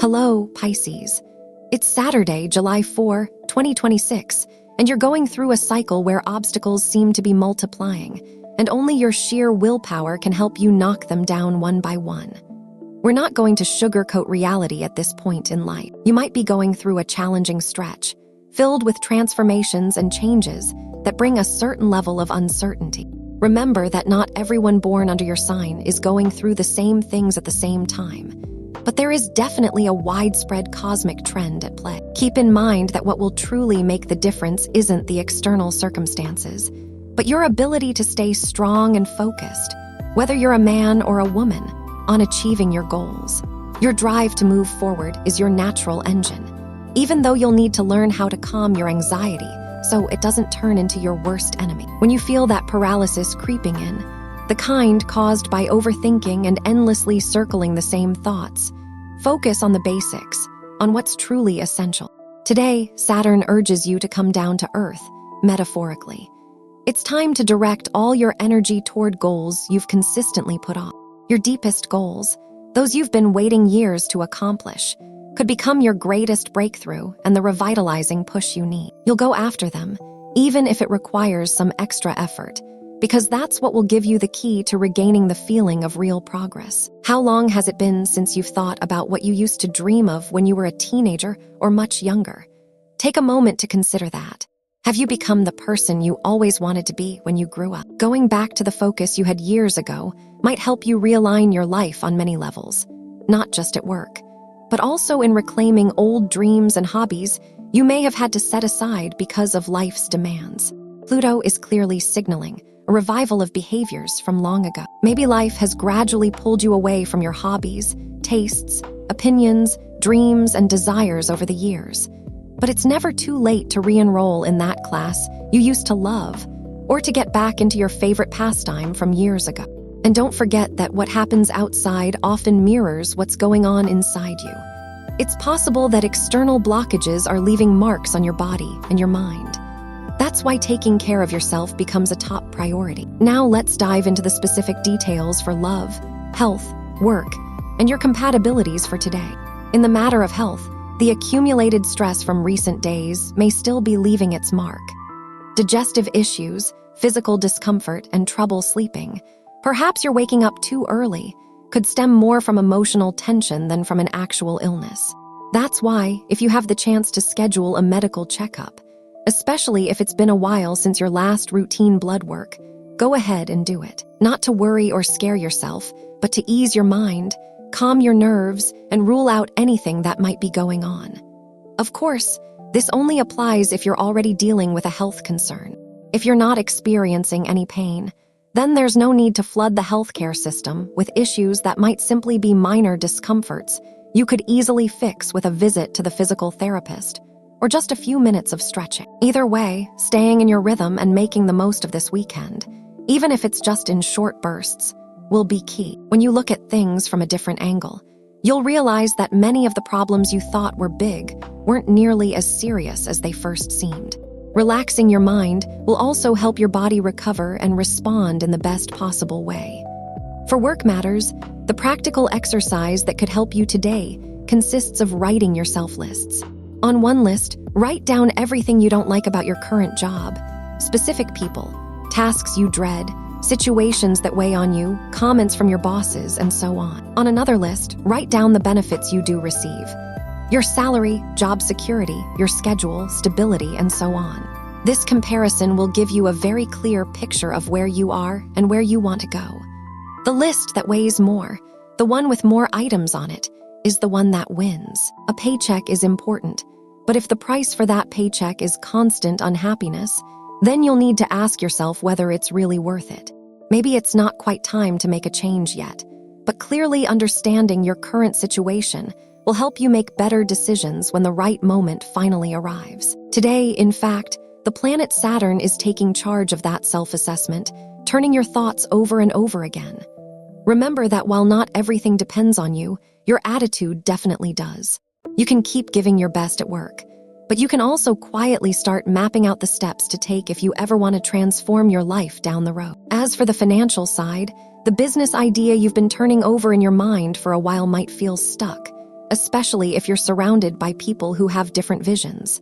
Hello, Pisces. It's Saturday, July 4, 2026, and you're going through a cycle where obstacles seem to be multiplying, and only your sheer willpower can help you knock them down one by one. We're not going to sugarcoat reality at this point in life. You might be going through a challenging stretch, filled with transformations and changes that bring a certain level of uncertainty. Remember that not everyone born under your sign is going through the same things at the same time. But there is definitely a widespread cosmic trend at play. Keep in mind that what will truly make the difference isn't the external circumstances, but your ability to stay strong and focused, whether you're a man or a woman, on achieving your goals. Your drive to move forward is your natural engine, even though you'll need to learn how to calm your anxiety so it doesn't turn into your worst enemy. When you feel that paralysis creeping in, the kind caused by overthinking and endlessly circling the same thoughts, focus on the basics, on what's truly essential. Today, Saturn urges you to come down to earth, metaphorically. It's time to direct all your energy toward goals you've consistently put off. Your deepest goals, those you've been waiting years to accomplish, could become your greatest breakthrough and the revitalizing push you need. You'll go after them, even if it requires some extra effort, because that's what will give you the key to regaining the feeling of real progress. How long has it been since you've thought about what you used to dream of when you were a teenager or much younger? Take a moment to consider that. Have you become the person you always wanted to be when you grew up? Going back to the focus you had years ago might help you realign your life on many levels, not just at work, but also in reclaiming old dreams and hobbies you may have had to set aside because of life's demands. Pluto is clearly signaling a revival of behaviors from long ago. Maybe life has gradually pulled you away from your hobbies, tastes, opinions, dreams, and desires over the years. But it's never too late to re-enroll in that class you used to love, or to get back into your favorite pastime from years ago. And don't forget that what happens outside often mirrors what's going on inside you. It's possible that external blockages are leaving marks on your body and your mind. That's why taking care of yourself becomes a top priority. Now let's dive into the specific details for love, health, work, and your compatibilities for today. In the matter of health, the accumulated stress from recent days may still be leaving its mark. Digestive issues, physical discomfort, and trouble sleeping, perhaps you're waking up too early, could stem more from emotional tension than from an actual illness. That's why, if you have the chance to schedule a medical checkup, especially if it's been a while since your last routine blood work, go ahead and do it. Not to worry or scare yourself, but to ease your mind, calm your nerves, and rule out anything that might be going on. Of course, this only applies if you're already dealing with a health concern. If you're not experiencing any pain, then there's no need to flood the healthcare system with issues that might simply be minor discomforts you could easily fix with a visit to the physical therapist, or just a few minutes of stretching. Either way, staying in your rhythm and making the most of this weekend, even if it's just in short bursts, will be key. When you look at things from a different angle, you'll realize that many of the problems you thought were big weren't nearly as serious as they first seemed. Relaxing your mind will also help your body recover and respond in the best possible way. For work matters, the practical exercise that could help you today consists of writing your self-lists. On one list, write down everything you don't like about your current job, specific people, tasks you dread, situations that weigh on you, comments from your bosses, and so on. On another list, write down the benefits you do receive: your salary, job security, your schedule, stability, and so on. This comparison will give you a very clear picture of where you are and where you want to go. The list that weighs more, the one with more items on it, is the one that wins. A paycheck is important, but if the price for that paycheck is constant unhappiness, then you'll need to ask yourself whether it's really worth it. Maybe it's not quite time to make a change yet, but clearly understanding your current situation will help you make better decisions when the right moment finally arrives. Today, in fact, the planet Saturn is taking charge of that self-assessment, turning your thoughts over and over again. Remember that while not everything depends on you, your attitude definitely does. You can keep giving your best at work, but you can also quietly start mapping out the steps to take if you ever want to transform your life down the road. As for the financial side, the business idea you've been turning over in your mind for a while might feel stuck, especially if you're surrounded by people who have different visions.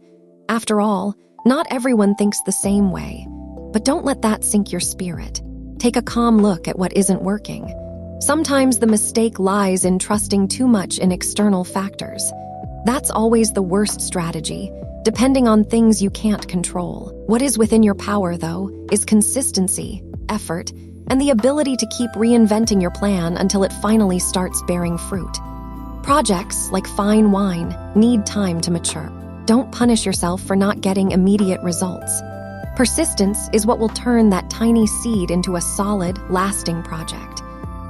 After all, not everyone thinks the same way, but don't let that sink your spirit. Take a calm look at what isn't working. Sometimes the mistake lies in trusting too much in external factors. That's always the worst strategy, depending on things you can't control. What is within your power, though, is consistency, effort, and the ability to keep reinventing your plan until it finally starts bearing fruit. Projects, like fine wine, need time to mature. Don't punish yourself for not getting immediate results. Persistence is what will turn that tiny seed into a solid, lasting project.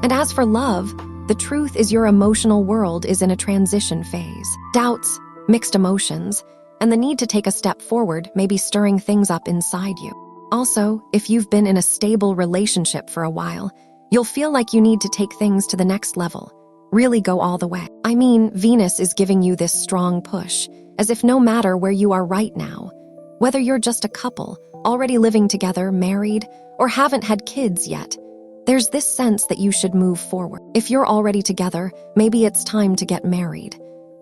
And as for love, the truth is your emotional world is in a transition phase. Doubts, mixed emotions, and the need to take a step forward may be stirring things up inside you. Also, if you've been in a stable relationship for a while, you'll feel like you need to take things to the next level, really go all the way. I mean, Venus is giving you this strong push, as if no matter where you are right now, whether you're just a couple, already living together, married, or haven't had kids yet, there's this sense that you should move forward. If you're already together, maybe it's time to get married.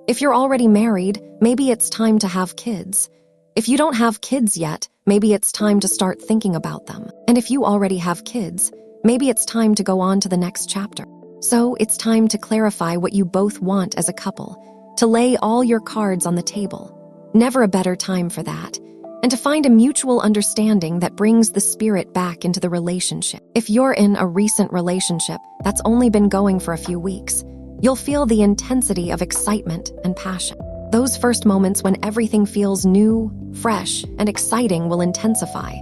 If you're already married, maybe it's time to have kids. If you don't have kids yet, maybe it's time to start thinking about them. And if you already have kids, maybe it's time to go on to the next chapter. So it's time to clarify what you both want as a couple, to lay all your cards on the table. Never a better time for that. And to find a mutual understanding that brings the spirit back into the relationship. If you're in a recent relationship that's only been going for a few weeks, you'll feel the intensity of excitement and passion. Those first moments when everything feels new, fresh, and exciting will intensify,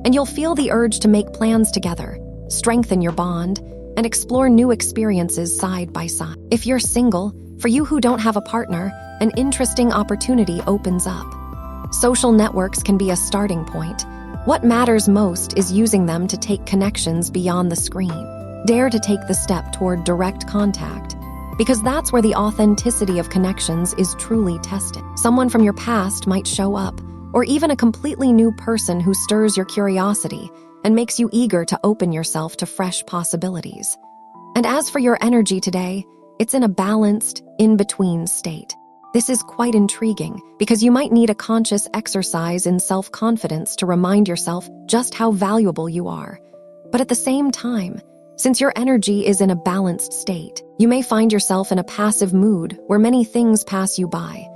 and you'll feel the urge to make plans together, strengthen your bond, and explore new experiences side by side. If you're single, for you who don't have a partner, an interesting opportunity opens up. Social networks can be a starting point. What matters most is using them to take connections beyond the screen. Dare to take the step toward direct contact, because that's where the authenticity of connections is truly tested. Someone from your past might show up, or even a completely new person who stirs your curiosity and makes you eager to open yourself to fresh possibilities. And as for your energy today, it's in a balanced, in-between state. This is quite intriguing because you might need a conscious exercise in self-confidence to remind yourself just how valuable you are. But at the same time, since your energy is in a balanced state, you may find yourself in a passive mood where many things pass you by.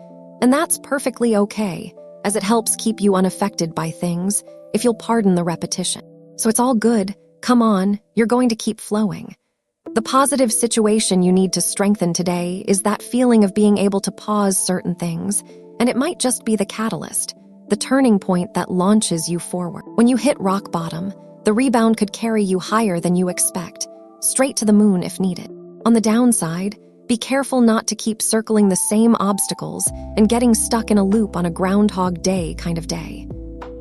And that's perfectly okay, as it helps keep you unaffected by things, if you'll pardon the repetition. So it's all good. Come on, you're going to keep flowing. The positive situation you need to strengthen today is that feeling of being able to pause certain things, and it might just be the catalyst, the turning point that launches you forward. When you hit rock bottom, the rebound could carry you higher than you expect, straight to the moon if needed. On the downside, be careful not to keep circling the same obstacles and getting stuck in a loop on a Groundhog Day kind of day.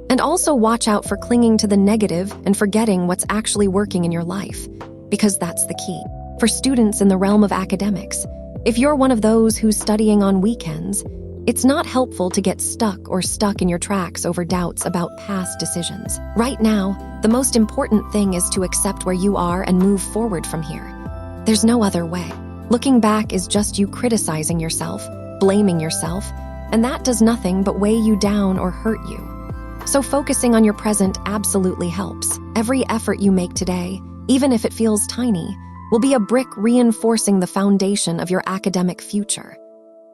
And also watch out for clinging to the negative and forgetting what's actually working in your life, because that's the key. For students in the realm of academics, if you're one of those who's studying on weekends, it's not helpful to get stuck in your tracks over doubts about past decisions. Right now, the most important thing is to accept where you are and move forward from here. There's no other way. Looking back is just you criticizing yourself, blaming yourself, and that does nothing but weigh you down or hurt you. So focusing on your present absolutely helps. Every effort you make today, even if it feels tiny, will be a brick reinforcing the foundation of your academic future.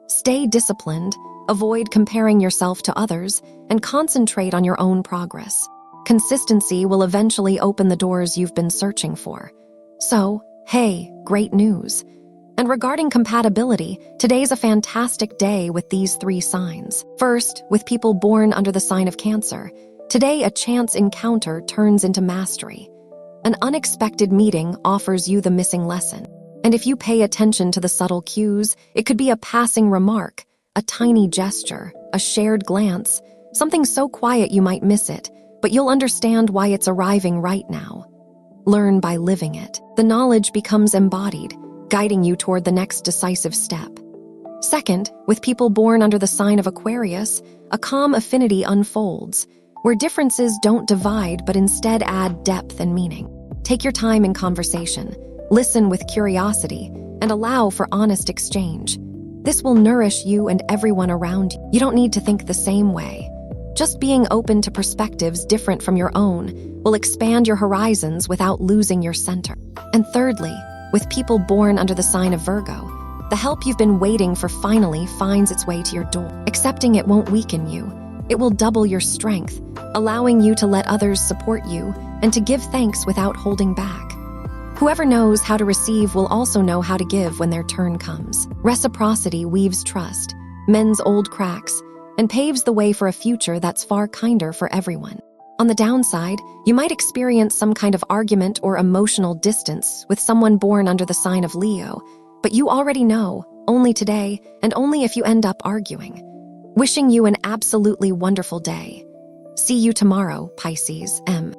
Stay disciplined, avoid comparing yourself to others, and concentrate on your own progress. Consistency will eventually open the doors you've been searching for. So, hey, great news. And regarding compatibility, today's a fantastic day with these 3 signs. First, with people born under the sign of Cancer, today a chance encounter turns into mastery. An unexpected meeting offers you the missing lesson. And if you pay attention to the subtle cues, it could be a passing remark, a tiny gesture, a shared glance, something so quiet you might miss it, but you'll understand why it's arriving right now. Learn by living it. The knowledge becomes embodied, guiding you toward the next decisive step. Second, with people born under the sign of Aquarius, a calm affinity unfolds, where differences don't divide but instead add depth and meaning. Take your time in conversation, listen with curiosity, and allow for honest exchange. This will nourish you and everyone around you. You don't need to think the same way. Just being open to perspectives different from your own will expand your horizons without losing your center. And thirdly, with people born under the sign of Virgo, the help you've been waiting for finally finds its way to your door. Accepting it won't weaken you. It will double your strength, allowing you to let others support you and to give thanks without holding back. Whoever knows how to receive will also know how to give when their turn comes. Reciprocity weaves trust, mends old cracks, and paves the way for a future that's far kinder for everyone. On the downside, you might experience some kind of argument or emotional distance with someone born under the sign of Leo, but you already know, only today, and only if you end up arguing. Wishing you an absolutely wonderful day. See you tomorrow, Pisces. M.